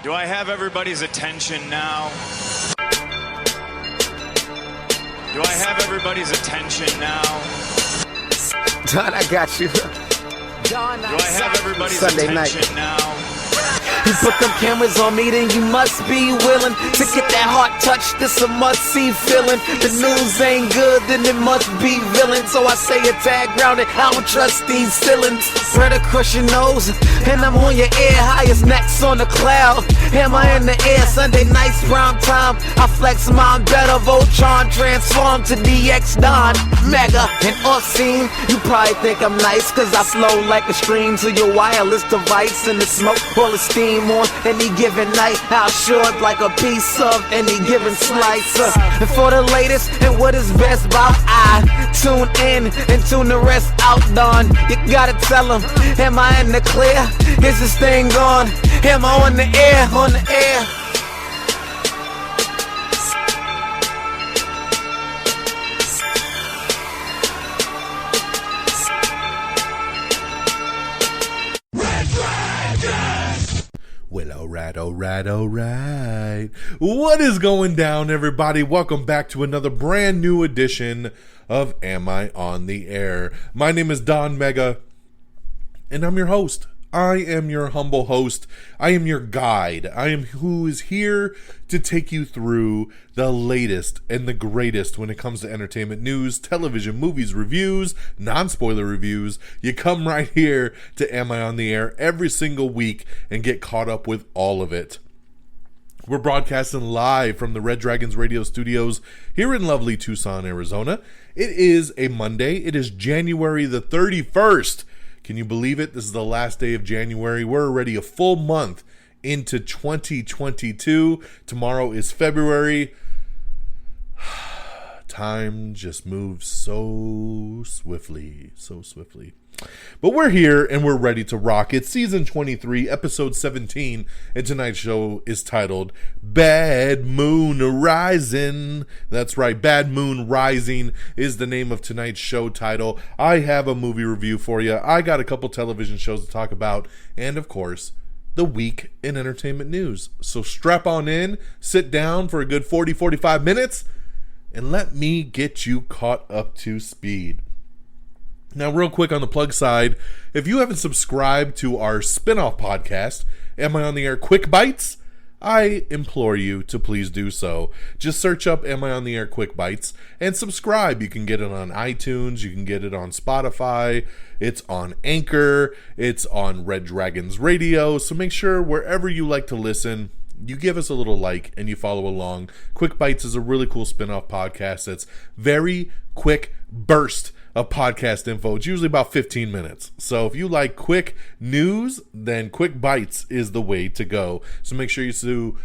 Do I have everybody's attention now? Do I have everybody's attention now? Don, I got you. Do I have everybody's Sunday attention night. now? You put them cameras on me, then you must be willing to get that heart touch. This a must-see feeling. The news ain't good, then it must be villain. So I say a tag grounded, I don't trust these ceilings. Spread across your nose, and I'm on your ear. Highest necks on the cloud. Am I in the air? Sunday nights, prime time. I flex mine better. Voltron transform to DX Don Mega and Unseen. You probably think I'm nice, cause I flow like a stream to your wireless device. And the smoke full of steam on any given night. I'll short like a piece of any given slice. And for the latest and what is best about, I tune in and tune the rest out. Don, you gotta tell them, am I in the clear? Is this thing on? Am I on the air? On the air. Well, all right. What is going down, everybody? Welcome back to another brand new edition of Am I on the Air? My name is Don Mega, and I'm your host. I am your humble host. I am your guide. I am who is here to take you through the latest and the greatest when it comes to entertainment news, television, movies, reviews, non-spoiler reviews. You come right here to Am I on the Air every single week and get caught up with all of it. We're broadcasting live from the Red Dragons radio studios here in lovely Tucson, Arizona. It is a Monday. It is January the 31st. Can you believe it? This is the last day of January. We're already a full month into 2022. Tomorrow is February. Time just moves so swiftly. But we're here and we're ready to rock. It's season 23, episode 17, and tonight's show is titled Bad Moon Rising. That's right, Bad Moon Rising is the name of tonight's show title. I have a movie review for you. I got a couple television shows to talk about, and of course, the week in entertainment news. So strap on in, sit down for a good 40-45 minutes, and let me get you caught up to speed. Now, real quick on the plug side, if you haven't subscribed to our spin-off podcast, Am I on the Air Quick Bites? I implore you to please do so. Just search up Am I on the Air Quick Bites and subscribe. You can get it on iTunes, you can get it on Spotify, it's on Anchor, it's on Red Dragons Radio, so make sure wherever you like to listen, you give us a little like and you follow along. Quick Bites is a really cool spin-off podcast that's very quick burst of podcast info. It's usually about 15 minutes. So if you like quick news, then Quick Bites is the way to go. So make sure you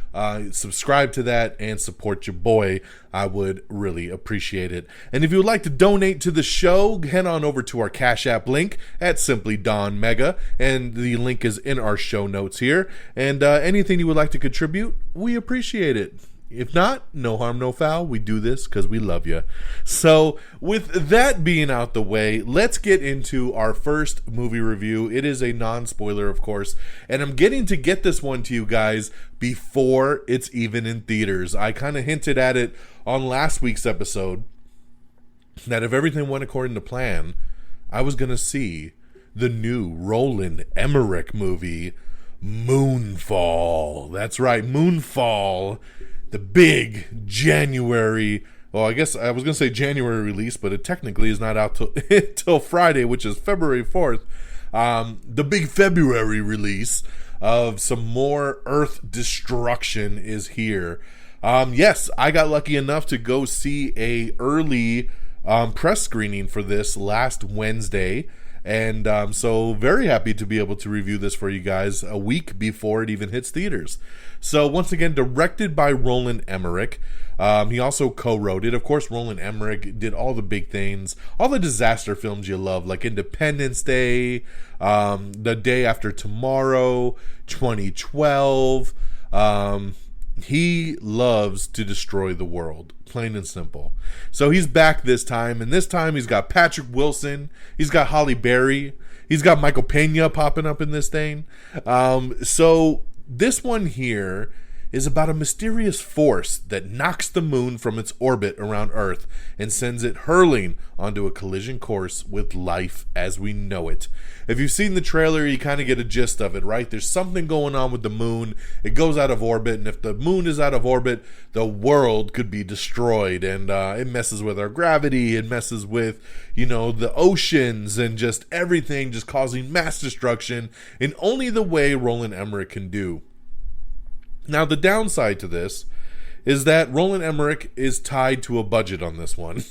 subscribe to that and support your boy. I would really appreciate it. And if you would like to donate to the show, head on over to our Cash App link at Simply Don Mega, and the link is in our show notes here. And anything you would like to contribute, we appreciate it. If not, no harm, no foul. We do this because we love you. So with that being out the way, let's get into our first movie review. It is a non-spoiler, of course, and I'm getting to get this one to you guys before it's even in theaters. I kind of hinted at it on last week's episode that if everything went according to plan, I was going to see the new Roland Emmerich movie, Moonfall. That's right, Moonfall. The big January, well, I guess I was going to say January release, but it technically is not out till Friday, which is February 4th. The big February release of some more Earth destruction is here. Yes, I got lucky enough to go see a early press screening for this last Wednesday. And so very happy to be able to review this for you guys a week before it even hits theaters. So once again, directed by Roland Emmerich. He also co-wrote it. Of course, Roland Emmerich did all the big things, all the disaster films you love, like Independence Day, The Day After Tomorrow, 2012. He loves to destroy the world, plain and simple. So he's back this time, and this time he's got Patrick Wilson, he's got Halle Berry, he's got Michael Pena popping up in this thing. So This one here is about a mysterious force that knocks the moon from its orbit around Earth and sends it hurling onto a collision course with life as we know it. If you've seen the trailer, you kind of get a gist of it, right? There's something going on with the moon. It goes out of orbit, and if the moon is out of orbit, the world could be destroyed, and it messes with our gravity. It messes with, the oceans and just everything, just causing mass destruction in only the way Roland Emmerich can do. Now, the downside to this is that Roland Emmerich is tied to a budget on this one.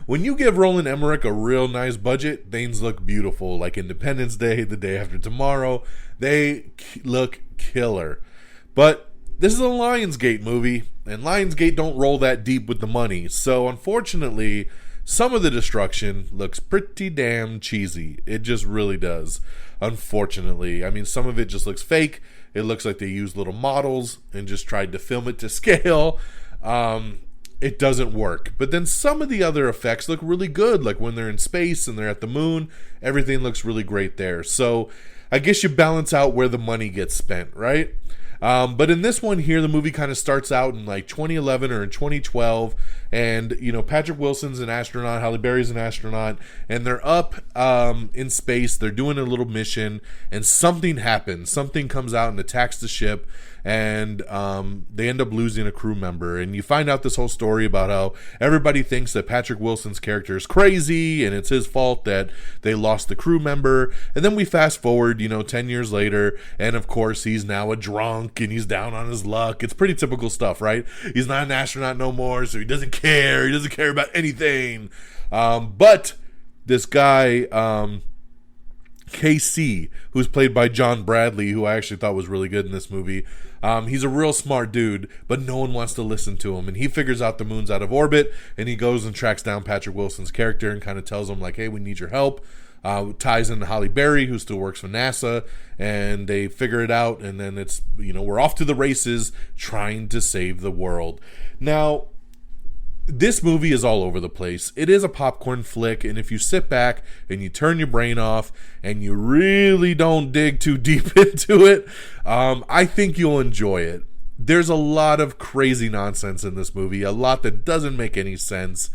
When you give Roland Emmerich a real nice budget, things look beautiful, like Independence Day, The Day After Tomorrow. They look killer. But this is a Lionsgate movie, and Lionsgate don't roll that deep with the money. So, unfortunately, some of the destruction looks pretty damn cheesy. It just really does, unfortunately. I mean, some of it just looks fake. It looks like they used little models and just tried to film it to scale. It doesn't work. But then some of the other effects look really good. Like when they're in space and they're at the moon, everything looks really great there. So I guess you balance out where the money gets spent, right? But in this one here, the movie kind of starts out in like 2011 or in 2012, and Patrick Wilson's an astronaut, Halle Berry's an astronaut, and they're up in space. They're doing a little mission, and something happens. Something comes out and attacks the ship, and they end up losing a crew member. And you find out this whole story about how everybody thinks that Patrick Wilson's character is crazy, and it's his fault that they lost the crew member. And then we fast forward, 10 years later, and of course he's now a drunk and he's down on his luck. It's pretty typical stuff, right? He's not an astronaut no more, so he doesn't care. He doesn't care about anything. But this guy, KC, who's played by John Bradley, who I actually thought was really good in this movie. He's a real smart dude, but no one wants to listen to him. And he figures out the moon's out of orbit, and he goes and tracks down Patrick Wilson's character and kind of tells him, like, hey, we need your help. Ties into Halle Berry, who still works for NASA, and they figure it out, and then it's, we're off to the races trying to save the world. Now, this movie is all over the place. It is a popcorn flick, and if you sit back and you turn your brain off and you really don't dig too deep into it, I think you'll enjoy it. There's a lot of crazy nonsense in this movie, a lot that doesn't make any sense.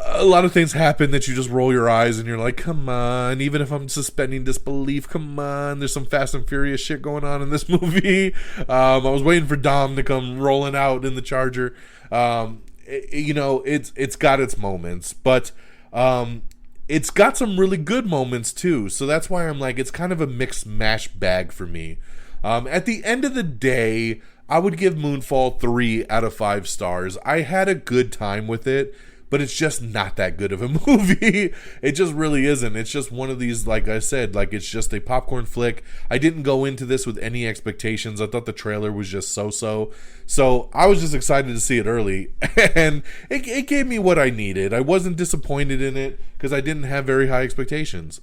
A lot of things happen that you just roll your eyes and you're like, come on, even if I'm suspending disbelief, come on, there's some Fast and Furious shit going on in this movie. I was waiting for Dom to come rolling out in the Charger. It's got its moments, but it's got some really good moments too. So that's why I'm like, it's kind of a mixed mash bag for me. At the end of the day, I would give Moonfall 3 out of 5 stars. I had a good time with it, but it's just not that good of a movie. It just really isn't. It's just one of these, like I said, like it's just a popcorn flick. I didn't go into this with any expectations. I thought the trailer was just so-so. So I was just excited to see it early, and it gave me what I needed. I wasn't disappointed in it because I didn't have very high expectations.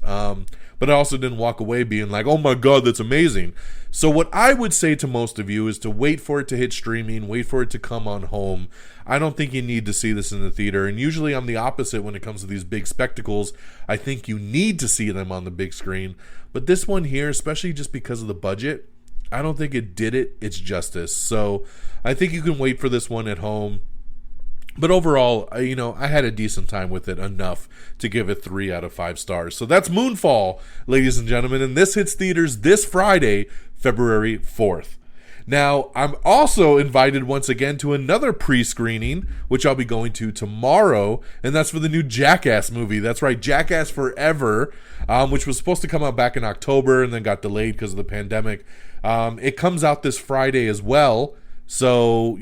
But I also didn't walk away being like, oh my God, that's amazing. So what I would say to most of you is to wait for it to hit streaming, wait for it to come on home. I don't think you need to see this in the theater. And usually I'm the opposite when it comes to these big spectacles. I think you need to see them on the big screen. But this one here, especially just because of the budget, I don't think it did its justice. So I think you can wait for this one at home. But overall, I had a decent time with it, enough to give it 3 out of 5 stars. So that's Moonfall, ladies and gentlemen. And this hits theaters this Friday, February 4th. Now, I'm also invited once again to another pre-screening, which I'll be going to tomorrow, and that's for the new Jackass movie. That's right, Jackass Forever, which was supposed to come out back in October and then got delayed because of the pandemic. It comes out this Friday as well. So,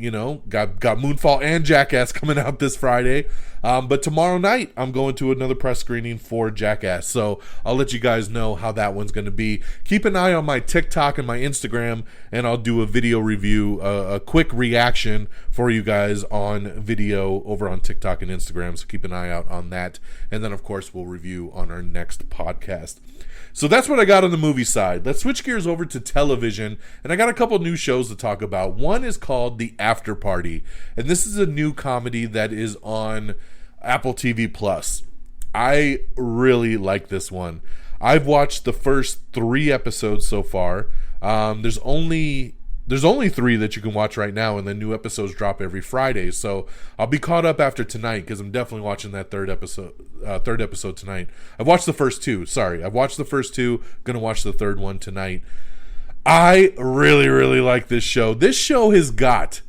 got Moonfall and Jackass coming out this Friday. But tomorrow night, I'm going to another press screening for Jackass. So I'll let you guys know how that one's going to be. Keep an eye on my TikTok and my Instagram, and I'll do a video review, a quick reaction for you guys on video over on TikTok and Instagram. So keep an eye out on that. And then, of course, we'll review on our next podcast. So that's what I got on the movie side. Let's switch gears over to television, and I got a couple new shows to talk about. One is called The After Party, and this is a new comedy that is on Apple TV Plus. I really like this one. I've watched the first 3 episodes so far. There's only 3 that you can watch right now, and the new episodes drop every Friday. So I'll be caught up after tonight because I'm definitely watching that third episode tonight. I've watched the first 2. Sorry, I've watched the first 2. Gonna watch the third one tonight. I really, really like this show. This show has got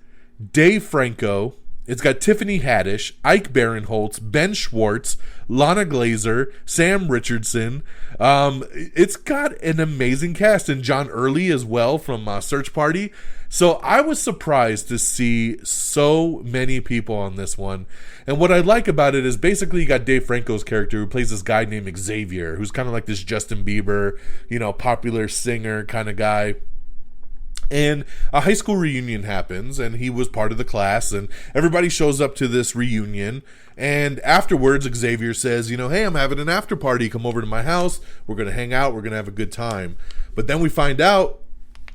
Dave Franco. It's got Tiffany Haddish, Ike Barinholtz, Ben Schwartz, Lana Glazer, Sam Richardson. It's got an amazing cast, and John Early as well from Search Party. So I was surprised to see so many people on this one. And what I like about it is basically you got Dave Franco's character who plays this guy named Xavier, who's kind of like this Justin Bieber, popular singer kind of guy. And a high school reunion happens, and he was part of the class, and everybody shows up to this reunion. And afterwards, Xavier says, hey, I'm having an after party. Come over to my house. We're going to hang out. We're going to have a good time. But then we find out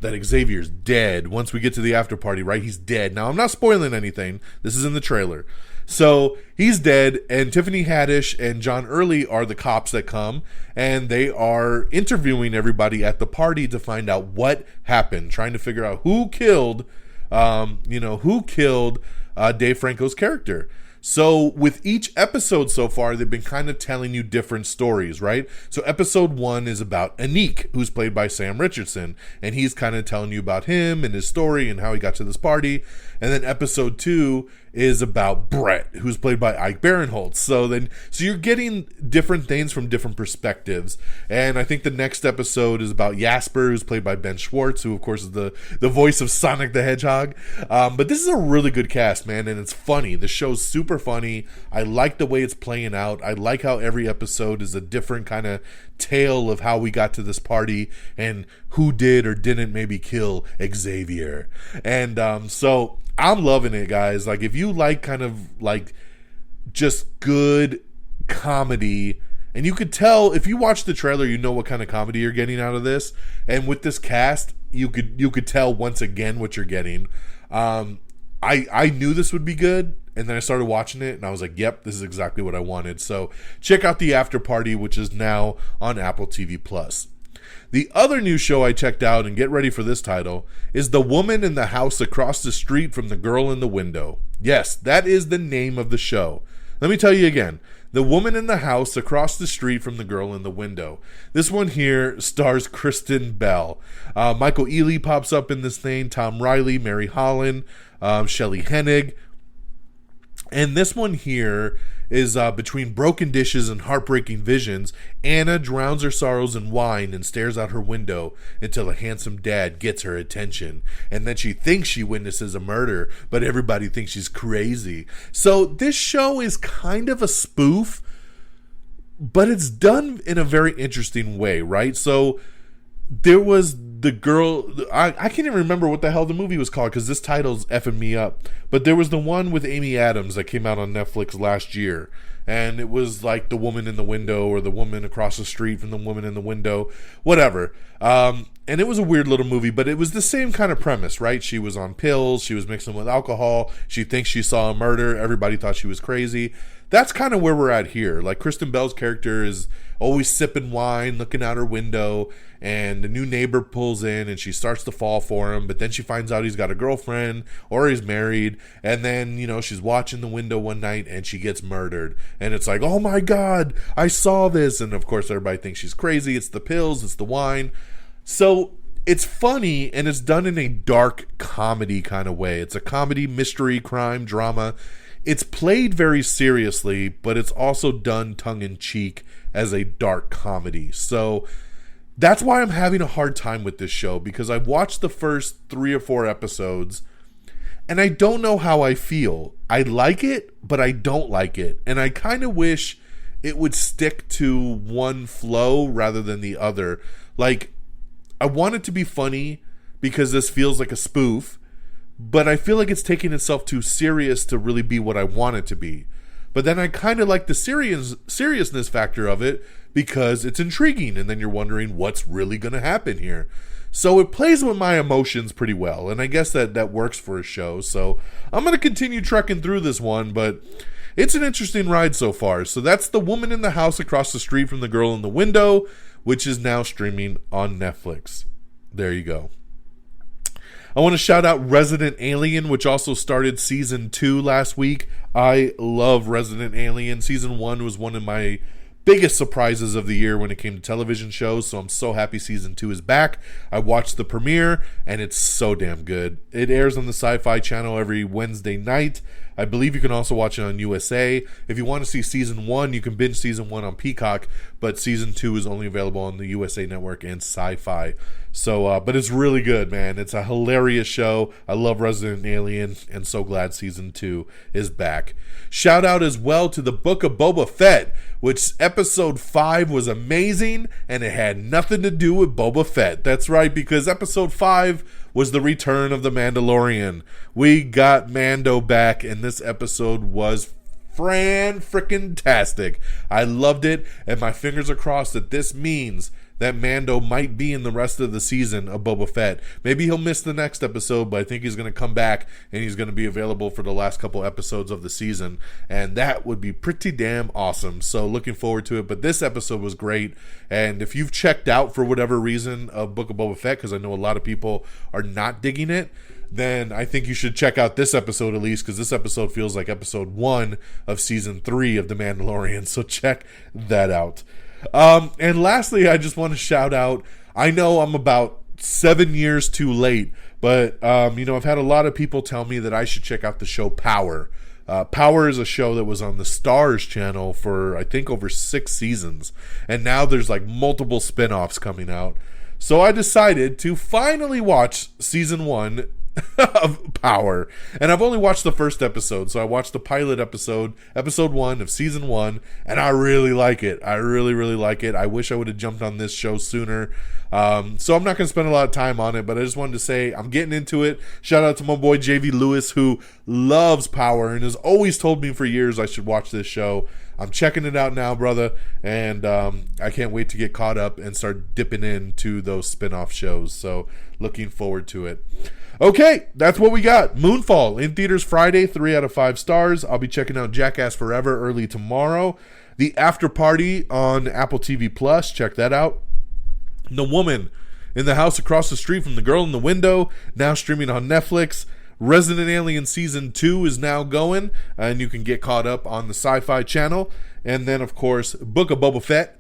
that Xavier's dead. Once we get to the after party, right? He's dead. Now, I'm not spoiling anything. This is in the trailer. So he's dead, and Tiffany Haddish and John Early are the cops that come, and they are interviewing everybody at the party to find out what happened, trying to figure out who killed Dave Franco's character. So with each episode so far, they've been kind of telling you different stories, right? So episode 1 is about Anik, who's played by Sam Richardson, and he's kind of telling you about him and his story and how he got to this party. And then episode 2 is about Brett, who's played by Ike Barinholtz. So you're getting different things from different perspectives. And I think the next episode is about Jasper, who's played by Ben Schwartz, who of course is the voice of Sonic the Hedgehog. But this is a really good cast, man, and it's funny. The show's super funny. I like the way it's playing out. I like how every episode is a different kind of tale of how we got to this party and who did or didn't maybe kill Xavier. And so I'm loving it, guys. Like, if you like kind of like just good comedy, and you could tell if you watch the trailer, you know what kind of comedy you're getting out of this. And with this cast, you could tell once again what you're getting. I knew this would be good, and then I started watching it, and I was like, yep, this is exactly what I wanted. So check out The After Party, which is now on Apple TV+. The other new show I checked out, and get ready for this title, is The Woman in the House Across the Street from the Girl in the Window. Yes, that is the name of the show. Let me tell you again. The Woman in the House Across the Street from the Girl in the Window. This one here stars Kristen Bell. Michael Ealy pops up in this thing, Tom Riley, Mary Holland, Shelley Hennig. And this one here is between broken dishes and heartbreaking visions. Anna drowns her sorrows in wine and stares out her window until a handsome dad gets her attention. And then she thinks she witnesses a murder, but everybody thinks she's crazy. So this show is kind of a spoof, but it's done in a very interesting way, right? So there was the girl, I can't even remember what the hell the movie was called because this title's effing me up. But there was the one with Amy Adams that came out on Netflix last year. And it was like The Woman in the Window, or The Woman Across the Street from the Woman in the Window, whatever. And it was a weird little movie, but it was the same kind of premise, right? She was on pills, she was mixing with alcohol, she thinks she saw a murder, everybody thought she was crazy. That's kind of where we're at here. Like, Kristen Bell's character is always sipping wine, looking out her window, and the new neighbor pulls in and she starts to fall for him, but then she finds out he's got a girlfriend or he's married, and then, she's watching the window one night and she gets murdered. And it's like, oh my God, I saw this. And of course, everybody thinks she's crazy. It's the pills, it's the wine. So it's funny, and it's done in a dark comedy kind of way. It's a comedy, mystery, crime, drama. It's played very seriously, but it's also done tongue-in-cheek as a dark comedy. So that's why I'm having a hard time with this show, because I've watched the first 3 or 4 episodes, and I don't know how I feel. I like it, but I don't like it. And I kind of wish it would stick to one flow rather than the other. Like, I want it to be funny because this feels like a spoof, but I feel like it's taking itself too serious to really be what I want it to be. But then I kind of like the seriousness factor of it because it's intriguing, and then you're wondering what's really going to happen here. So it plays with my emotions pretty well, and I guess that works for a show. So I'm going to continue trekking through this one, but it's an interesting ride so far. So that's The Woman in the House Across the Street from the Girl in the Window, which is now streaming on Netflix. there you go. I want to shout out Resident Alien, which also started season 2 last week. I love Resident Alien. Season 1 was one of my biggest surprises of the year when it came to television shows, so I'm so happy season 2 is back. I watched the premiere, and it's so damn good. It airs on the Sci-Fi Channel every Wednesday night. I believe you can also watch it on USA. If you want to see season 1, you can binge season 1 on Peacock, but season 2 is only available on the USA Network and Sci-Fi. So, but it's really good, man. It's a hilarious show. I love Resident Alien, and so glad season 2 is back. Shout out as well to the Book of Boba Fett, which episode 5 was amazing, and it had nothing to do with Boba Fett. That's right, because episode 5 was the return of the Mandalorian. We got Mando back, and this episode was freaking-tastic. I loved it, and my fingers are crossed that this means that Mando might be in the rest of the season of Boba Fett. Maybe he'll miss the next episode, but I think he's going to come back, and he's going to be available for the last couple episodes of the season, and that would be pretty damn awesome. So looking forward to it, but this episode was great, and if you've checked out for whatever reason of Book of Boba Fett, because I know a lot of people are not digging it, then I think you should check out this episode at least, because this episode feels like episode 1 of season 3 of The Mandalorian, so check that out. And lastly, I just want to shout out, I know I'm about 7 years too late, but, I've had a lot of people tell me that I should check out the show Power. Power is a show that was on the Stars channel for, I think, over 6 seasons, and now there's like multiple spin-offs coming out. So I decided to finally watch season 1 of Power, and I've only watched the first episode, so I watched the pilot episode 1 of season 1, and I really like it. I really like it. I wish I would have jumped on this show sooner, so I'm not going to spend a lot of time on it, but I just wanted to say I'm getting into it. Shout out to my boy JV Lewis, who loves Power and has always told me for years I should watch this show. I'm checking it out now, brother, and I can't wait to get caught up and start dipping into those spin-off shows, so looking forward to it. Okay, that's what we got. Moonfall in theaters Friday, 3 out of 5 stars. I'll be checking out Jackass Forever early tomorrow. The After Party on Apple TV Plus, check that out. The Woman in the House Across the Street from the Girl in the Window, now streaming on Netflix. Resident Alien Season 2 is now going, and you can get caught up on the Sci-Fi Channel. And then, of course, Book of Boba Fett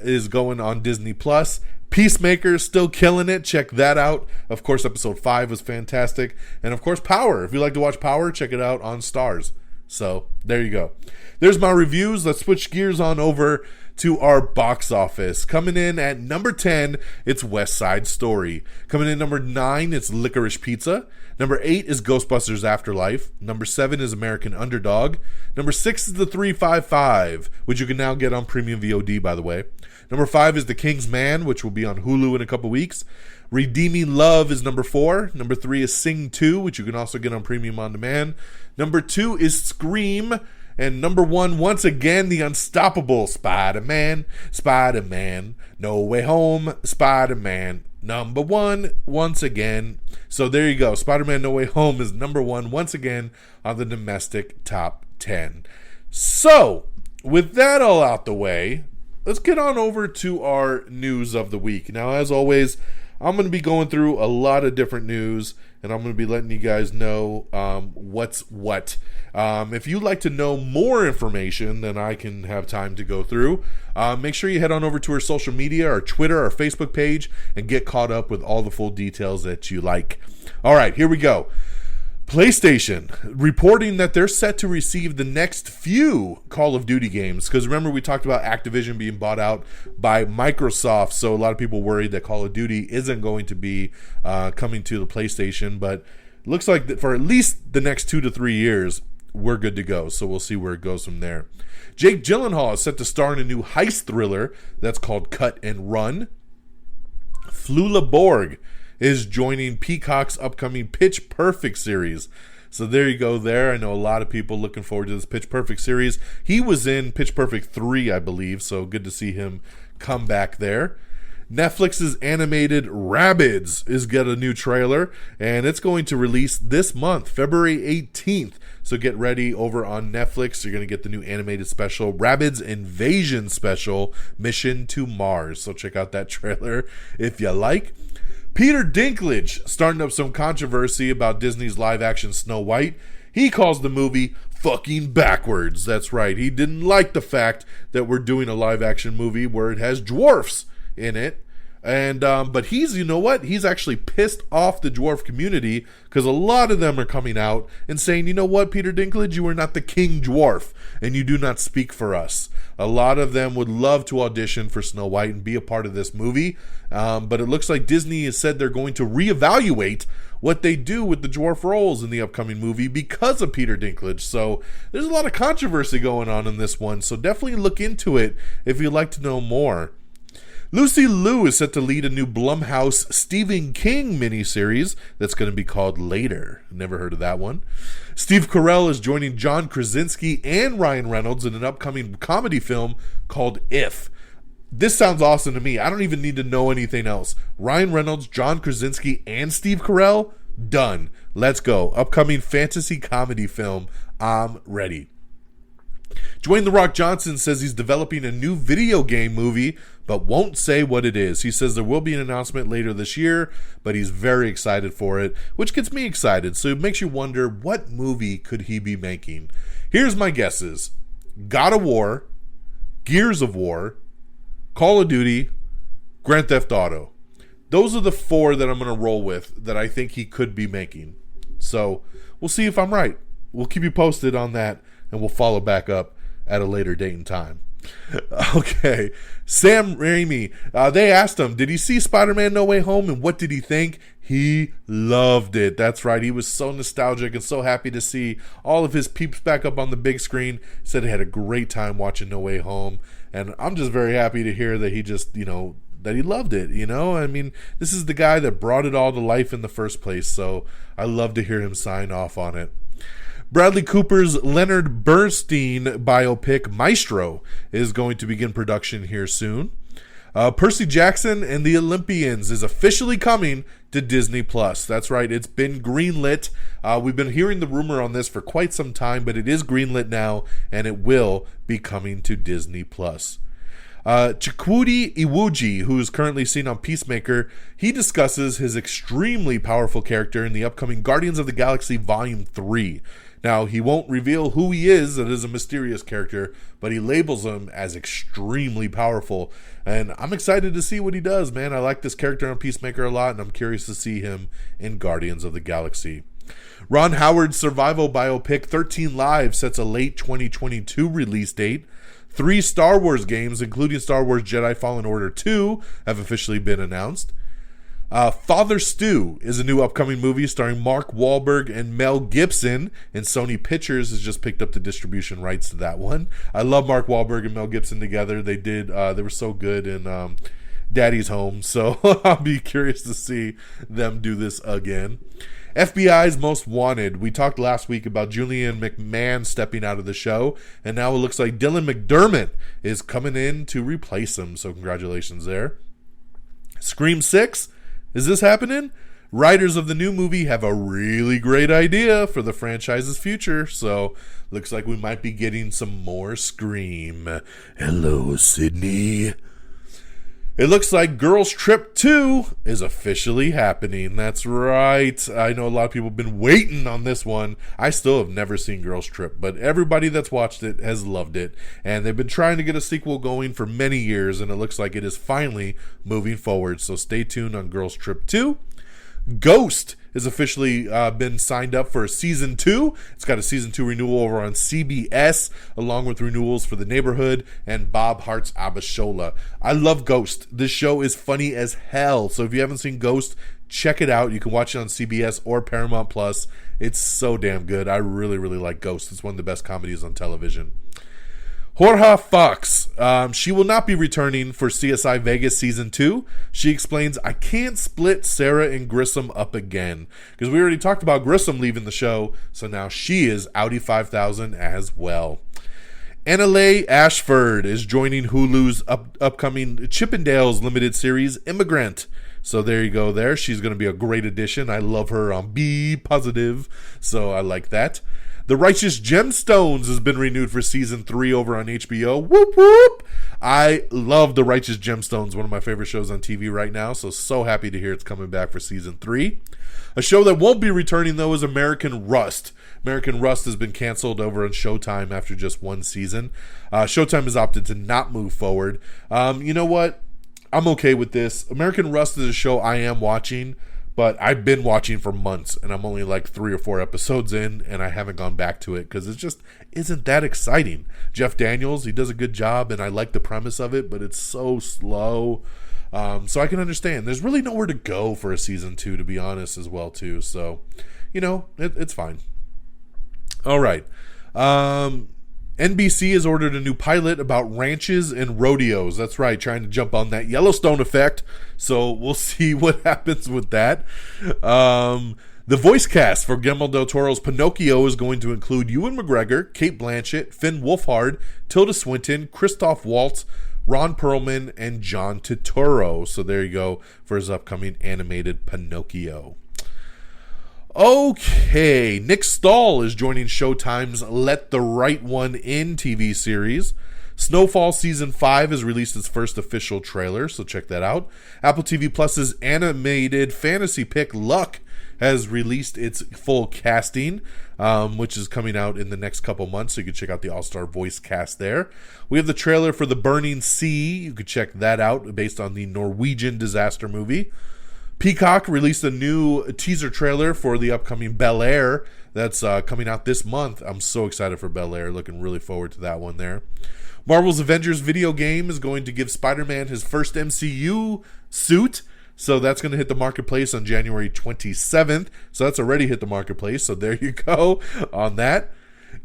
is going on Disney Plus. Peacemaker still killing it. Check that out. Of course, episode 5 was fantastic. And of course, Power. If you like to watch Power, check it out on Stars. So there you go. There's my reviews. Let's switch gears on over to our box office. Coming in at number 10, it's West Side Story. Coming in number 9, it's Licorice Pizza. Number 8 is Ghostbusters Afterlife. Number 7 is American Underdog. Number 6 is The 355, which you can now get on Premium VOD, by the way. Number 5 is The King's Man, which will be on Hulu in a couple weeks. Redeeming Love is number 4. Number 3 is Sing 2, which you can also get on Premium On Demand. Number 2 is Scream. And number 1, once again, the unstoppable Spider-Man. Spider-Man. No Way Home. Spider-Man. Number 1, once again. So there you go. Spider-Man No Way Home is number 1, once again, on the domestic top 10. So, with that all out the way, let's get on over to our news of the week. Now, as always, I'm going to be going through a lot of different news, and I'm going to be letting you guys know what's what. If you'd like to know more information than I can have time to go through, make sure you head on over to our social media, our Twitter, our Facebook page, and get caught up with all the full details that you like. All right, here we go. PlayStation reporting that they're set to receive the next few Call of Duty games, because remember we talked about Activision being bought out by Microsoft, so a lot of people worried that Call of Duty isn't going to be coming to the PlayStation, but it looks like that for at least the next 2 to 3 years we're good to go, so we'll see where it goes from there. Jake Gyllenhaal is set to star in a new heist thriller that's called Cut and Run. Flula Borg is joining Peacock's upcoming Pitch Perfect series. So there you go there. I know a lot of people looking forward to this Pitch Perfect series. He was in Pitch Perfect 3, I believe, so good to see him come back there. Netflix's animated Rabbids is got a new trailer, and it's going to release this month, February 18th. So get ready over on Netflix. You're going to get the new animated special, Rabbids Invasion Special, Mission to Mars. So check out that trailer if you like. Peter Dinklage starting up some controversy about Disney's live-action Snow White. He calls the movie fucking backwards. That's right. He didn't like the fact that we're doing a live-action movie where it has dwarfs in it. And but he's, you know what? He's actually pissed off the dwarf community because a lot of them are coming out and saying, you know what, Peter Dinklage, you are not the king dwarf and you do not speak for us. A lot of them would love to audition for Snow White and be a part of this movie. But it looks like Disney has said they're going to reevaluate what they do with the dwarf roles in the upcoming movie because of Peter Dinklage. So there's a lot of controversy going on in this one. So definitely look into it if you'd like to know more. Lucy Liu is set to lead a new Blumhouse Stephen King miniseries that's going to be called Later. Never heard of that one. Steve Carell is joining John Krasinski and Ryan Reynolds in an upcoming comedy film called If. This sounds awesome to me. I don't even need to know anything else. Ryan Reynolds, John Krasinski, and Steve Carell? Done. Let's go. Upcoming fantasy comedy film. I'm ready. Dwayne "The Rock" Johnson says he's developing a new video game movie, but won't say what it is. He says there will be an announcement later this year, but he's very excited for it, which gets me excited. So it makes you wonder, what movie could he be making? Here's my guesses. God of War, Gears of War, Call of Duty, Grand Theft Auto. Those are the four that I'm going to roll with that I think he could be making. So we'll see if I'm right. We'll keep you posted on that, and we'll follow back up at a later date and time. Okay, Sam Raimi, they asked him, did he see Spider-Man No Way Home, and what did he think? He loved it. That's right, he was so nostalgic and so happy to see all of his peeps back up on the big screen. He said he had a great time watching No Way Home, and I'm just very happy to hear that he just, that he loved it, I mean, this is the guy that brought it all to life in the first place, so I love to hear him sign off on it. Bradley Cooper's Leonard Bernstein biopic Maestro is going to begin production here soon. Percy Jackson and the Olympians is officially coming to Disney+. That's right, it's been greenlit. We've been hearing the rumor on this for quite some time, but it is greenlit now, and it will be coming to Disney+. Chikwudi Iwuji, who is currently seen on Peacemaker, he discusses his extremely powerful character in the upcoming Guardians of the Galaxy Volume 3. Now, he won't reveal who he is. It is a mysterious character, but he labels him as extremely powerful. And I'm excited to see what he does, man. I like this character on Peacemaker a lot, and I'm curious to see him in Guardians of the Galaxy. Ron Howard's survival biopic 13 Lives sets a late 2022 release date. 3 Star Wars games, including Star Wars Jedi Fallen Order 2, have officially been announced. Father Stew is a new upcoming movie starring Mark Wahlberg and Mel Gibson, and Sony Pictures has just picked up the distribution rights to that one. I love Mark Wahlberg and Mel Gibson together. They were so good in Daddy's Home, so I'll be curious to see them do this again. FBI's Most Wanted. We talked last week about Julian McMahon stepping out of the show, and now it looks like Dylan McDermott is coming in to replace him, so congratulations there. Scream 6. Is this happening? Writers of the new movie have a really great idea for the franchise's future, so looks like we might be getting some more Scream. Hello, Sydney. It looks like Girls Trip 2 is officially happening. That's right. I know a lot of people have been waiting on this one. I still have never seen Girls Trip, but everybody that's watched it has loved it. And they've been trying to get a sequel going for many years, and it looks like it is finally moving forward. So stay tuned on Girls Trip 2. Ghost has officially been signed up for a season 2. It's got a season 2 renewal over on CBS, along with renewals for The Neighborhood and Bob Hart's Abishola. I love Ghost. This show is funny as hell. So if you haven't seen Ghost, check it out. You can watch it on CBS or Paramount Plus. It's so damn good. I really, really like Ghost. It's one of the best comedies on television. Jorge Fox, she will not be returning for CSI Vegas Season 2. She explains, I can't split Sarah and Grissom up again. Because we already talked about Grissom leaving the show, so now she is Audi 5000 as well. Annalay Ashford is joining Hulu's upcoming Chippendales limited series, Immigrant. So there you go there. She's going to be a great addition. I love her on Be Positive, so I like that. The Righteous Gemstones has been renewed for season 3 over on HBO. Whoop, whoop. I love The Righteous Gemstones, one of my favorite shows on TV right now, so happy to hear it's coming back for season 3. A show that won't be returning, though, is American Rust. American Rust has been canceled over on Showtime after just one season. Showtime has opted to not move forward. You know what? I'm okay with this. American Rust is a show I am watching, but I've been watching for months, and I'm only like 3 or 4 episodes in, and I haven't gone back to it because it just isn't that exciting. Jeff Daniels, he does a good job, and I like the premise of it, but it's so slow. So I can understand. There's really nowhere to go for a season 2, to be honest, as well, too. So, it's fine. All right. NBC has ordered a new pilot about ranches and rodeos. That's right, trying to jump on that Yellowstone effect. So we'll see what happens with that. The voice cast for Guillermo del Toro's Pinocchio is going to include Ewan McGregor, Cate Blanchett, Finn Wolfhard, Tilda Swinton, Christoph Waltz, Ron Perlman, and John Turturro. So there you go for his upcoming animated Pinocchio. Okay, Nick Stahl is joining Showtime's Let the Right One In TV series. Snowfall Season 5 has released its first official trailer, so check that out. Apple TV Plus's animated fantasy pick Luck has released its full casting, which is coming out in the next couple months, so you can check out the all-star voice cast there. We have the trailer for The Burning Sea. You can check that out based on the Norwegian disaster movie. Peacock released a new teaser trailer for the upcoming Bel Air that's coming out this month. I'm so excited for Bel Air. Looking really forward to that one there. Marvel's Avengers video game is going to give Spider-Man his first MCU suit. So that's going to hit the marketplace on January 27th. So that's already hit the marketplace. So there you go on that.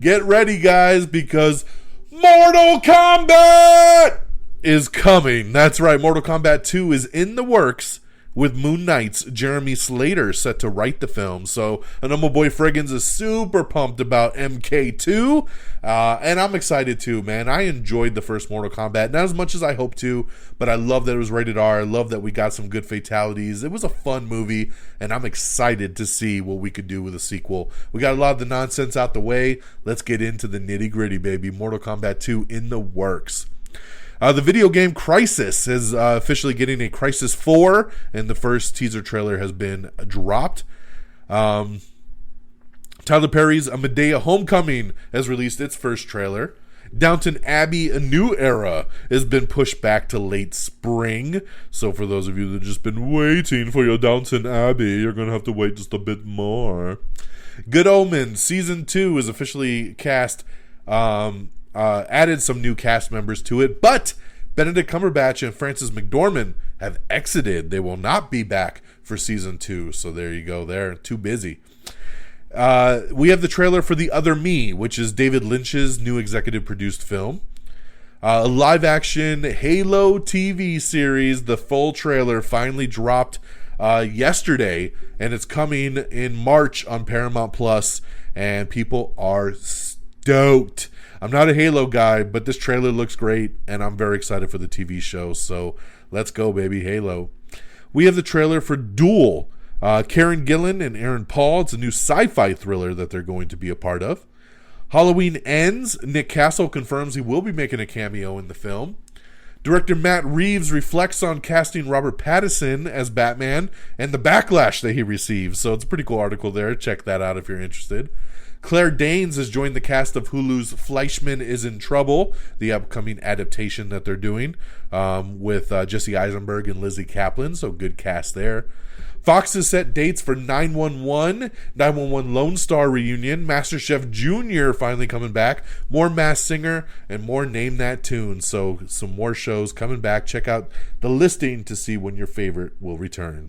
Get ready, guys, because Mortal Kombat is coming. That's right. Mortal Kombat 2 is in the works, with Moon Knight's Jeremy Slater set to write the film. So I know my boy Friggins is super pumped about MK2, and I'm excited too, man. I enjoyed the first Mortal Kombat, not as much as I hoped to, but I love that it was rated R. I love that we got some good fatalities. It was a fun movie, and I'm excited to see what we could do with a sequel. We got a lot of the nonsense out the way. Let's get into the nitty-gritty, baby. Mortal Kombat 2 in the works. The video game Crysis is officially getting a Crysis 4, and the first teaser trailer has been dropped. Tyler Perry's A Medea Homecoming has released its first trailer. Downton Abbey, A New Era, has been pushed back to late spring. So for those of you that have just been waiting for your Downton Abbey, you're going to have to wait just a bit more. Good Omens Season 2 is officially cast, added some new cast members to it, but Benedict Cumberbatch and Frances McDormand have exited. They will not be back for Season 2, so there you go. They're too busy. We have the trailer for The Other Me, which is David Lynch's new executive produced film. A live-action Halo TV series, the full trailer finally dropped yesterday, and it's coming in March on Paramount Plus, and people are stoked. I'm not a Halo guy, but this trailer looks great, and I'm very excited for the TV show, so let's go, baby, Halo. We have the trailer for Duel. Karen Gillan and Aaron Paul. It's a new sci-fi thriller that they're going to be a part of. Halloween Ends. Nick Castle confirms he will be making a cameo in the film. Director Matt Reeves reflects on casting Robert Pattinson as Batman and the backlash that he receives. So it's a pretty cool article there. Check that out if you're interested. Claire Danes has joined the cast of Hulu's Fleischman is in Trouble, the upcoming adaptation that they're doing with Jesse Eisenberg and Lizzie Kaplan. So good cast there. Fox has set dates for 911 Lone Star Reunion, MasterChef Junior finally coming back, more Masked Singer, and more Name That Tune. So some more shows coming back. Check out the listing to see when your favorite will return.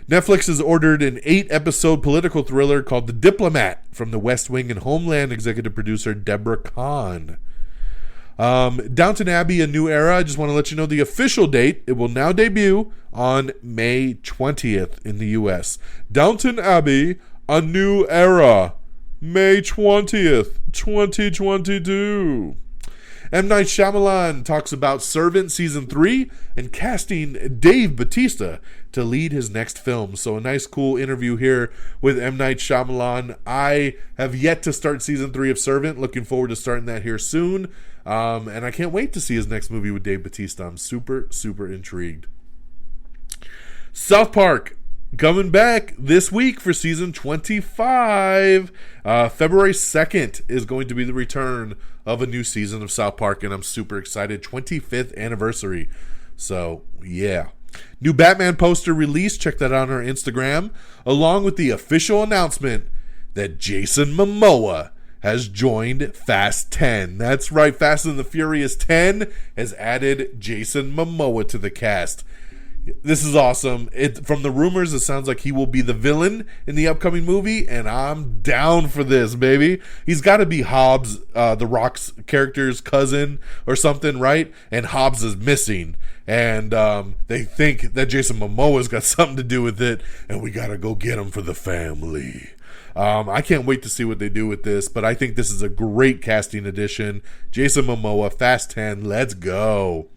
Netflix has ordered an 8-episode political thriller called The Diplomat from The West Wing and Homeland executive producer Deborah Kahn. Downton Abbey, A New Era. I just want to let you know the official date. It will now debut on May 20th in the U.S. Downton Abbey, A New Era, May 20th, 2022. M. Night Shyamalan talks about Servant Season 3 and casting Dave Bautista to lead his next film. So a nice, cool interview here with M. Night Shyamalan. I have yet to start Season 3 of Servant. Looking forward to starting that here soon. And I can't wait to see his next movie with Dave Bautista. I'm super, super intrigued. South Park coming back this week for season 25. February 2nd is going to be the return of a new season of South Park, and I'm super excited. 25th anniversary. So, yeah. New Batman poster released. Check that out on our Instagram. Along with the official announcement that Jason Momoa has joined Fast 10. That's right, Fast and the Furious 10 has added Jason Momoa to the cast. This is awesome. From the rumors, it sounds like he will be the villain in the upcoming movie, and I'm down for this, baby. He's got to be Hobbs, The Rock's character's cousin or something, right? And Hobbs is missing, and they think that Jason Momoa's got something to do with it, and we got to go get him for the family. I can't wait to see what they do with this, but I think this is a great casting addition. Jason Momoa, Fast 10, let's go.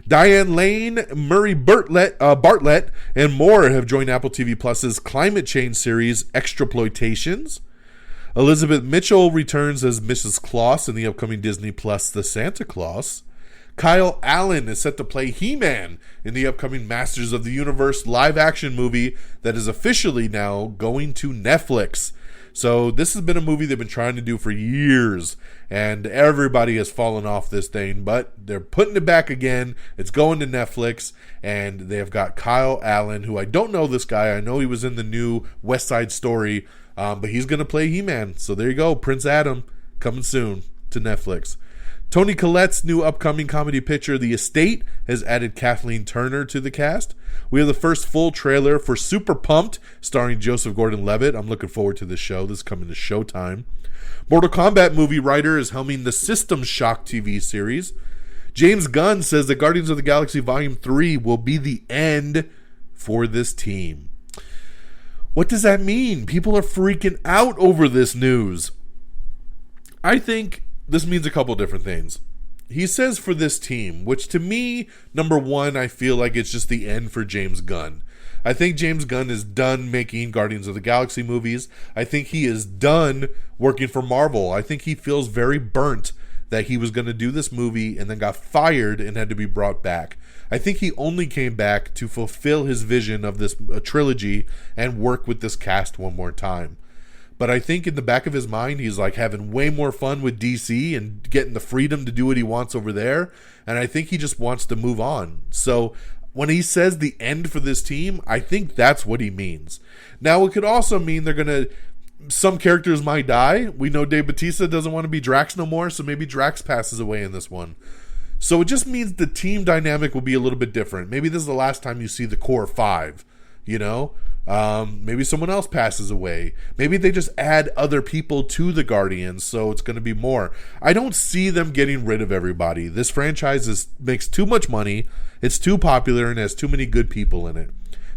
Diane Lane, Murray Bartlett, and more have joined Apple TV Plus's climate change series, Extraploitations. Elizabeth Mitchell returns as Mrs. Claus in the upcoming Disney Plus The Santa Claus. Kyle Allen is set to play He-Man in the upcoming Masters of the Universe live-action movie that is officially now going to Netflix. So this has been a movie they've been trying to do for years, and everybody has fallen off this thing, but they're putting it back again. It's going to Netflix, and they've got Kyle Allen, who I don't know this guy. I know he was in the new West Side Story, but he's going to play He-Man. So there you go, Prince Adam, coming soon to Netflix. Toni Collette's new upcoming comedy picture, The Estate, has added Kathleen Turner to the cast. We have the first full trailer for Super Pumped, starring Joseph Gordon-Levitt. I'm looking forward to this show. This is coming to Showtime. Mortal Kombat movie writer is helming the System Shock TV series. James Gunn says that Guardians of the Galaxy Volume 3 will be the end for this team. What does that mean? People are freaking out over this news. I think this means a couple different things. He says for this team, which to me, number one, I feel like it's just the end for James Gunn. I think James Gunn is done making Guardians of the Galaxy movies. I think he is done working for Marvel. I think he feels very burnt that he was going to do this movie and then got fired and had to be brought back. I think he only came back to fulfill his vision of this trilogy and work with this cast one more time. But I think in the back of his mind, he's like having way more fun with DC and getting the freedom to do what he wants over there. And I think he just wants to move on. So when he says the end for this team, I think that's what he means. Now, it could also mean some characters might die. We know Dave Bautista doesn't want to be Drax no more, so maybe Drax passes away in this one. So it just means the team dynamic will be a little bit different. Maybe this is the last time you see the core five, you know? Maybe someone else passes away. Maybe they just add other people to the Guardians, so it's going to be more. I don't see them getting rid of everybody. This franchise makes too much money. It's too popular and has too many good people in it.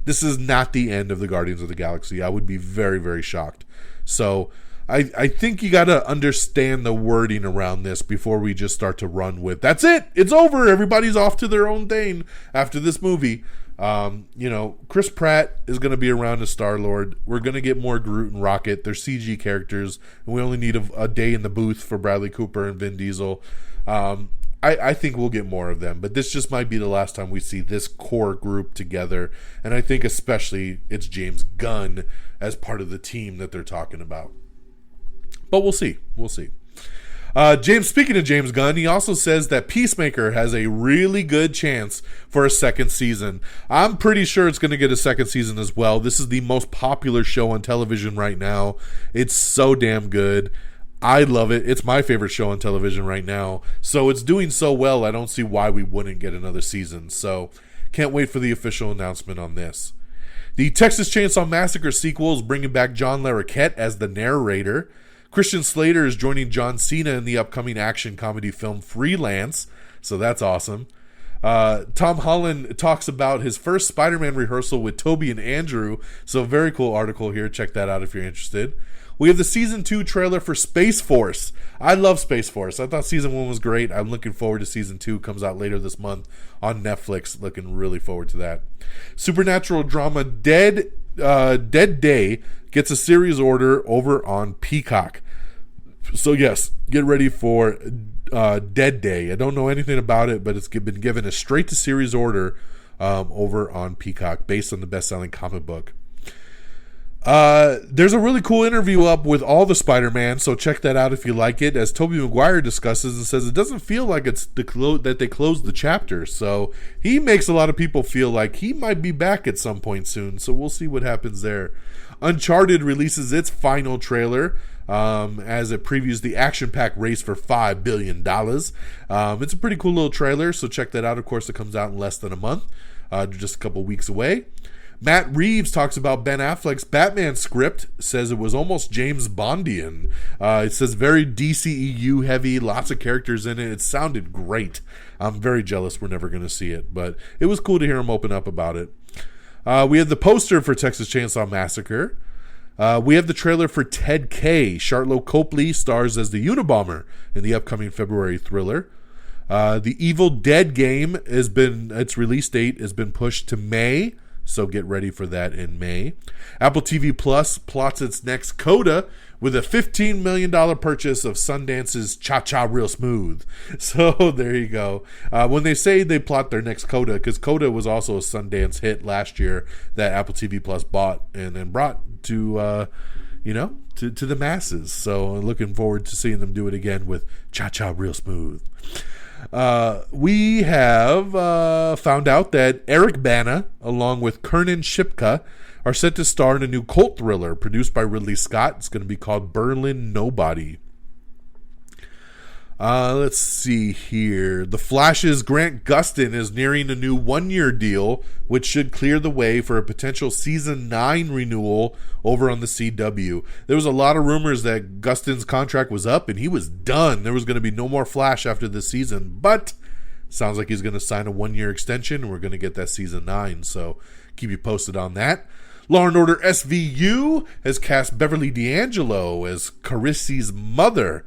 This is not the end of the Guardians of the Galaxy. I would be very, very shocked. So I think you got to understand the wording around this before we just start to run with, that's it, it's over, everybody's off to their own thing after this movie. Chris Pratt is going to be around as Star-Lord. We're going to get more Groot and Rocket. They're CG characters, and we only need a day in the booth for Bradley Cooper and Vin Diesel. I think we'll get more of them, but this just might be the last time we see this core group together, and I think especially it's James Gunn as part of the team that they're talking about. But we'll see. Speaking of James Gunn, he also says that Peacemaker has a really good chance for a second season. I'm pretty sure it's going to get a second season as well. This is the most popular show on television right now. It's so damn good. I love it. It's my favorite show on television right now. So it's doing so well, I don't see why we wouldn't get another season. So can't wait for the official announcement on this. The Texas Chainsaw Massacre sequel is bringing back John Larroquette as the narrator. Christian Slater is joining John Cena in the upcoming action comedy film Freelance, so that's awesome. Tom Holland talks about his first Spider-Man rehearsal with Tobey and Andrew. So very cool article here. Check that out if you're interested. We have the season 2 trailer for Space Force. I love Space Force. I thought season 1 was great. I'm looking forward to season 2. Comes out later this month on Netflix. Looking really forward to that. Supernatural drama Dead Day gets a series order over on Peacock. So yes, get ready for Dead Day. I don't know anything about it, but it's been given a straight to series order over on Peacock based on the best-selling comic book. There's a really cool interview up with all the Spider-Man, so check that out if you like it, as Tobey Maguire discusses and says it doesn't feel like it's that they closed the chapter, so he makes a lot of people feel like he might be back at some point soon, so we'll see what happens there. Uncharted releases its final trailer as it previews the action-packed race for $5 billion. It's a pretty cool little trailer, so check that out. Of course, it comes out in less than a month, just a couple weeks away. Matt Reeves talks about Ben Affleck's Batman script, says it was almost James Bondian. It says very DCEU heavy, lots of characters in it. It sounded great. I'm very jealous we're never going to see it, but it was cool to hear him open up about it. We have the poster for Texas Chainsaw Massacre. We have the trailer for Ted K. Charlotte Copley stars as the Unabomber in the upcoming February thriller. The Evil Dead game its release date has been pushed to May, so get ready for that in May. Apple TV Plus plots its next coda with a $15 million purchase of Sundance's Cha-Cha Real Smooth. So there you go. When they say they plot their next coda, because coda was also a Sundance hit last year that Apple TV Plus bought and then brought to the masses. So I'm looking forward to seeing them do it again with Cha-Cha Real Smooth. We have found out that Eric Bana, along with Kernan Shipka, are set to star in a new cult thriller produced by Ridley Scott. It's going to be called Berlin Nobody. Let's see here. The Flash's Grant Gustin is nearing a new one-year deal, which should clear the way for a potential Season 9 renewal over on the CW. There was a lot of rumors that Gustin's contract was up and he was done. There was going to be no more Flash after this season, but sounds like he's going to sign a one-year extension and we're going to get that Season 9, so keep you posted on that. Law & Order SVU has cast Beverly Deangelo as Charissy's mother.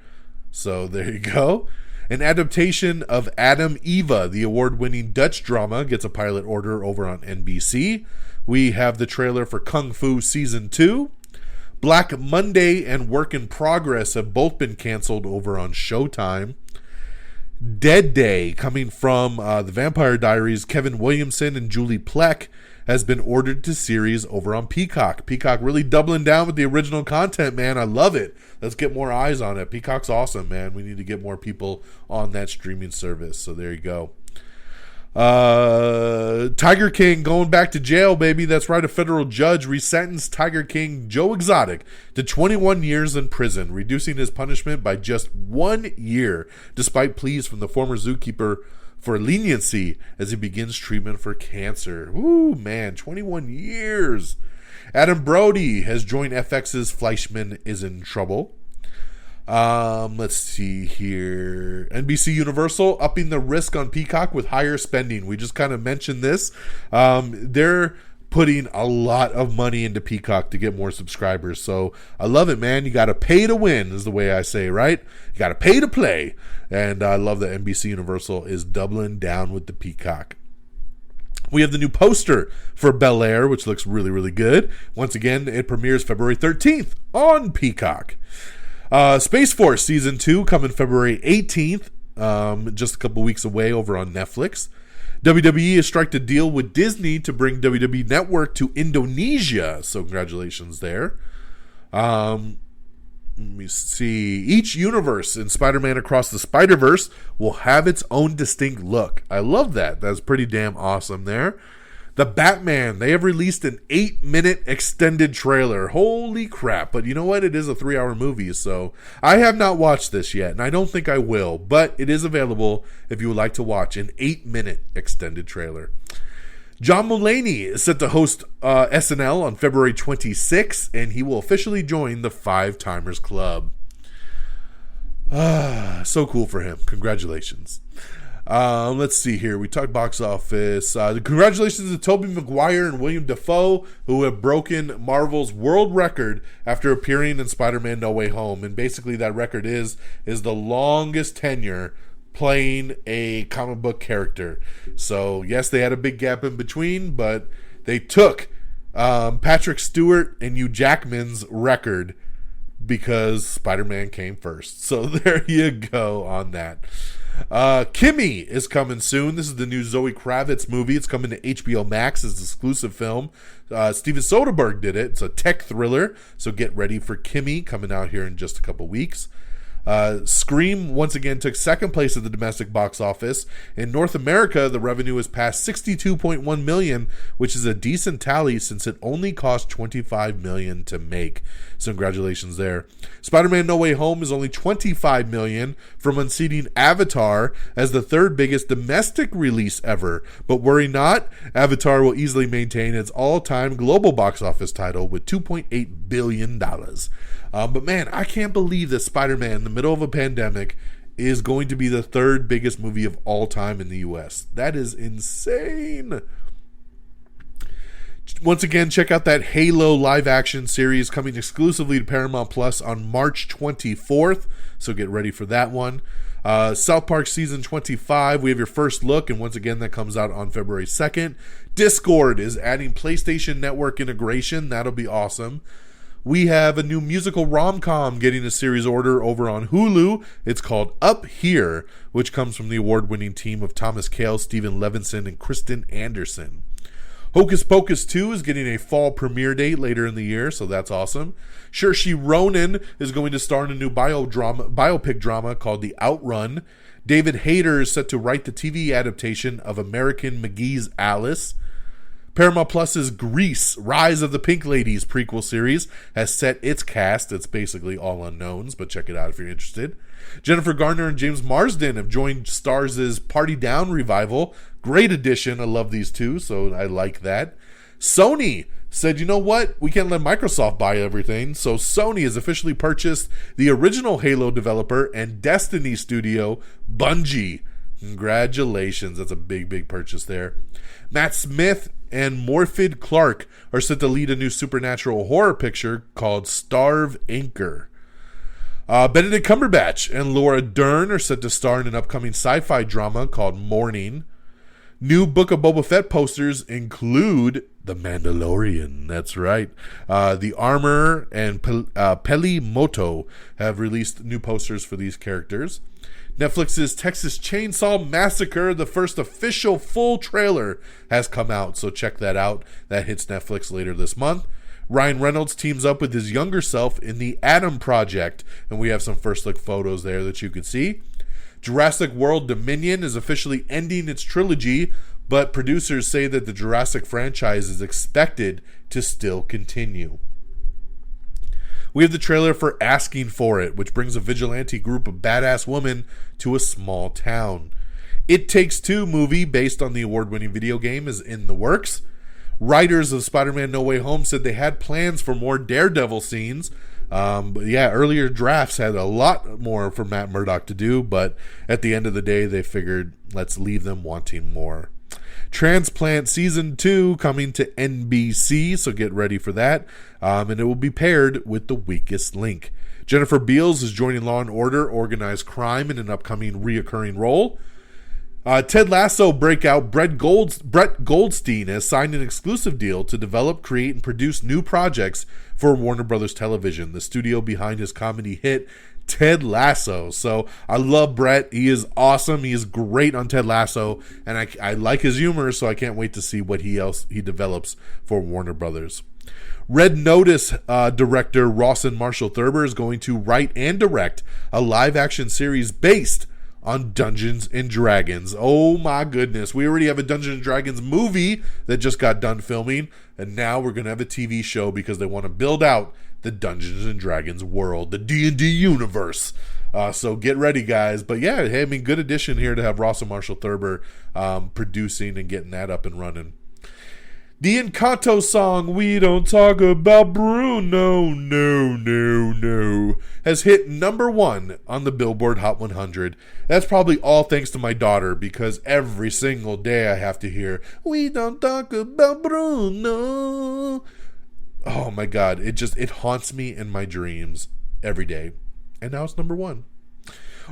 So there you go. An adaptation of Adam Eva, the award-winning Dutch drama, gets a pilot order over on NBC. We have the trailer for Kung Fu Season 2. Black Monday and Work in Progress have both been canceled over on Showtime. Dead Day, coming from the Vampire Diaries, Kevin Williamson and Julie Plec, has been ordered to series over on Peacock. Peacock really doubling down with the original content, man. I love it. Let's get more eyes on it. Peacock's awesome, man. We need to get more people on that streaming service. So there you go. Tiger King going back to jail, baby. That's right. A federal judge resentenced Tiger King Joe Exotic to 21 years in prison, reducing his punishment by just 1 year, despite pleas from the former zookeeper for leniency as he begins treatment for cancer. Woo, man, 21 years. Adam Brody has joined FX's Fleischman is in Trouble. Let's see here. NBC Universal upping the risk on Peacock with higher spending. We just kind of mentioned this. They're putting a lot of money into Peacock to get more subscribers. So I love it, man. You got to pay to win is the way I say, right? You got to pay to play. And I love that NBC Universal is doubling down with the Peacock. We have the new poster for Bel Air, which looks really, really good. Once again, it premieres February 13th on Peacock. Space Force Season 2 coming February 18th, just a couple weeks away over on Netflix. WWE has struck a deal with Disney to bring WWE Network to Indonesia, so congratulations there. Let me see. Each universe in Spider-Man Across the Spider-Verse will have its own distinct look. I love that. That's pretty damn awesome there. The Batman, they have released an 8-minute extended trailer. Holy crap. But you know what? It is a 3-hour movie, so I have not watched this yet, and I don't think I will, but it is available if you would like to watch an 8-minute extended trailer. John Mulaney is set to host SNL on February 26th, and he will officially join the Five Timers Club. So cool for him. Congratulations. Let's see here. We talked box office. Congratulations to Tobey Maguire and William Dafoe, who have broken Marvel's world record after appearing in Spider-Man No Way Home. And basically that record is the longest tenure playing a comic book character. So, yes, they had a big gap in between, but they took Patrick Stewart and Hugh Jackman's record because Spider-Man came first. So there you go on that. Kimmy is coming soon. This is the new Zoe Kravitz movie. It's coming to HBO Max as an exclusive film. Steven Soderbergh did it. It's a tech thriller. So get ready for Kimmy coming out here in just a couple weeks. Scream once again took second place at the domestic box office. In North America, the revenue is past $62.1 million, which is a decent tally since it only cost $25 million to make. So congratulations there. Spider-Man No Way Home is only $25 million from unseating Avatar as the third biggest domestic release ever. But worry not, Avatar will easily maintain its all-time global box office title with $2.8 billion. But man, I can't believe that Spider-Man in the middle of a pandemic is going to be the third biggest movie of all time in the US. That is insane. Once again, check out that Halo live action series coming exclusively to Paramount Plus on March 24th. So get ready for that one. South Park Season 25, we have your first look, and once again, that comes out on February 2nd. Discord is adding PlayStation Network integration. That'll be awesome. We have a new musical rom-com getting a series order over on Hulu. It's called Up Here, which comes from the award-winning team of Thomas Kail, Stephen Levinson, and Kristen Anderson. Hocus Pocus 2 is getting a fall premiere date later in the year, so that's awesome. Saoirse Ronan is going to star in a new biopic drama called The Outrun. David Hayter is set to write the TV adaptation of American McGee's Alice. Paramount Plus's Grease, Rise of the Pink Ladies prequel series has set its cast. It's basically all unknowns, but check it out if you're interested. Jennifer Garner and James Marsden have joined Starz' Party Down revival. Great addition. I love these two, so I like that. Sony said, you know what? We can't let Microsoft buy everything. So Sony has officially purchased the original Halo developer and Destiny studio, Bungie. Congratulations. That's a big, big purchase there. Matt Smith and Morfydd Clark are set to lead a new supernatural horror picture called Starve Anchor. Benedict Cumberbatch and Laura Dern are set to star in an upcoming sci-fi drama called Mourning. New Book of Boba Fett posters include The Mandalorian. That's right. The Armor and Peli Moto have released new posters for these characters. Netflix's Texas Chainsaw Massacre, the first official full trailer, has come out, so check that out. That hits Netflix later this month. Ryan Reynolds teams up with his younger self in The Adam Project, and we have some first look photos there that you can see. Jurassic World Dominion is officially ending its trilogy, but producers say that the Jurassic franchise is expected to still continue. We have the trailer for Asking For It, which brings a vigilante group of badass women to a small town. It Takes Two movie, based on the award-winning video game, is in the works. Writers of Spider-Man No Way Home said they had plans for more Daredevil scenes. But yeah, earlier drafts had a lot more for Matt Murdock to do, but at the end of the day, they figured, let's leave them wanting more. Transplant Season 2 coming to NBC, so get ready for that. And it will be paired with The Weakest Link. Jennifer Beals is joining Law & Order Organized Crime in an upcoming reoccurring role. Ted Lasso breakout Brett Goldstein has signed an exclusive deal to develop, create, and produce new projects for Warner Brothers Television, the studio behind his comedy hit Ted Lasso. So I love Brett. He is awesome. He is great on Ted Lasso, and I like his humor, so I can't wait to see what he develops for Warner Brothers. Red Notice director Rawson Marshall Thurber is going to write and direct a live-action series based on Dungeons and Dragons. Oh my goodness. We already have a Dungeons and Dragons movie that just got done filming, and now we're going to have a TV show because they want to build out the Dungeons and Dragons world, the D&D universe. So get ready, guys. But yeah, hey, I mean, good addition here to have Rawson Marshall Thurber producing and getting that up and running. The Encanto song, We Don't Talk About Bruno, no, has hit number 1 on the Billboard Hot 100. That's probably all thanks to my daughter, because every single day I have to hear, We Don't Talk About Bruno. Oh my God, it haunts me in my dreams every day. And now it's number 1.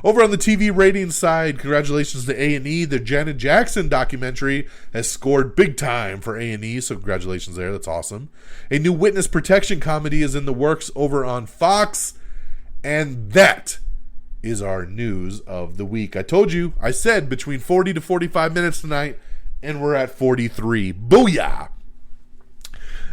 Over on the TV rating side, congratulations to A&E. The Janet Jackson documentary has scored big time for A&E, so congratulations there. That's awesome. A new witness protection comedy is in the works over on Fox, and that is our news of the week. I said between 40 to 45 minutes tonight, and we're at 43. Booyah!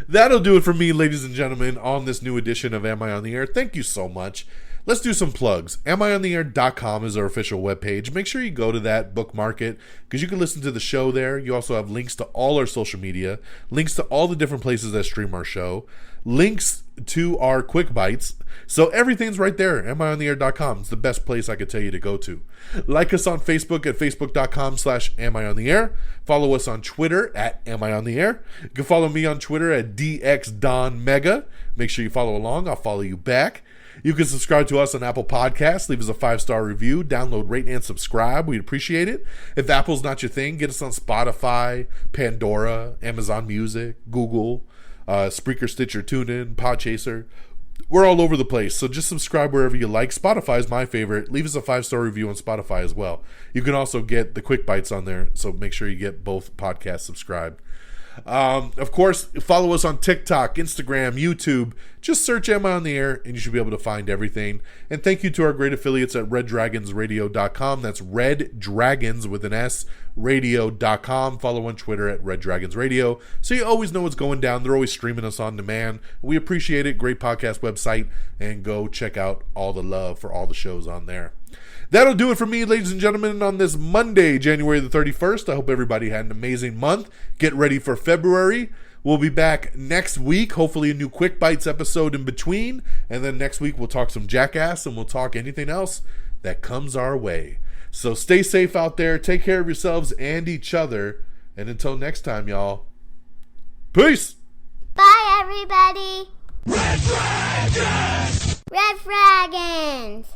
That'll do it for me, ladies and gentlemen, on this new edition of Am I on the Air? Thank you so much. Let's do some plugs. AmIOnTheAir.com is our official webpage. Make sure you go to that, bookmark it, because you can listen to the show there. You also have links to all our social media, links to all the different places that stream our show, links to our quick bites. So everything's right there. AmIOnTheAir.com is the best place I could tell you to go to. Like us on Facebook at Facebook.com/AmIOnTheAir. Follow us on Twitter at AmIOnTheAir. You can follow me on Twitter at DXDonMega. Make sure you follow along. I'll follow you back. You can subscribe to us on Apple Podcasts. Leave us a 5-star review. Download, rate, and subscribe. We'd appreciate it. If Apple's not your thing, get us on Spotify, Pandora, Amazon Music, Google, Spreaker, Stitcher, TuneIn, Podchaser. We're all over the place, so just subscribe wherever you like. Spotify is my favorite. Leave us a 5-star review on Spotify as well. You can also get the quick bites on there, so make sure you get both podcasts subscribed. Of course, follow us on TikTok, Instagram, YouTube. Just search Am I on the Air and you should be able to find everything. And thank you to our great affiliates at reddragonsradio.com. That's Red Dragons with an S, radio.com. Follow on Twitter at Red Dragons Radio, so you always know what's going down. They're always streaming us on demand. We appreciate it. Great podcast website, and go check out all the love for all the shows on there. That'll do it for me, ladies and gentlemen, on this Monday, January the 31st. I hope everybody had an amazing month. Get ready for February. We'll be back next week. Hopefully a new Quick Bites episode in between. And then next week we'll talk some Jackass, and we'll talk anything else that comes our way. So stay safe out there. Take care of yourselves and each other. And until next time, y'all. Peace! Bye, everybody! Red Dragons! Red Dragons!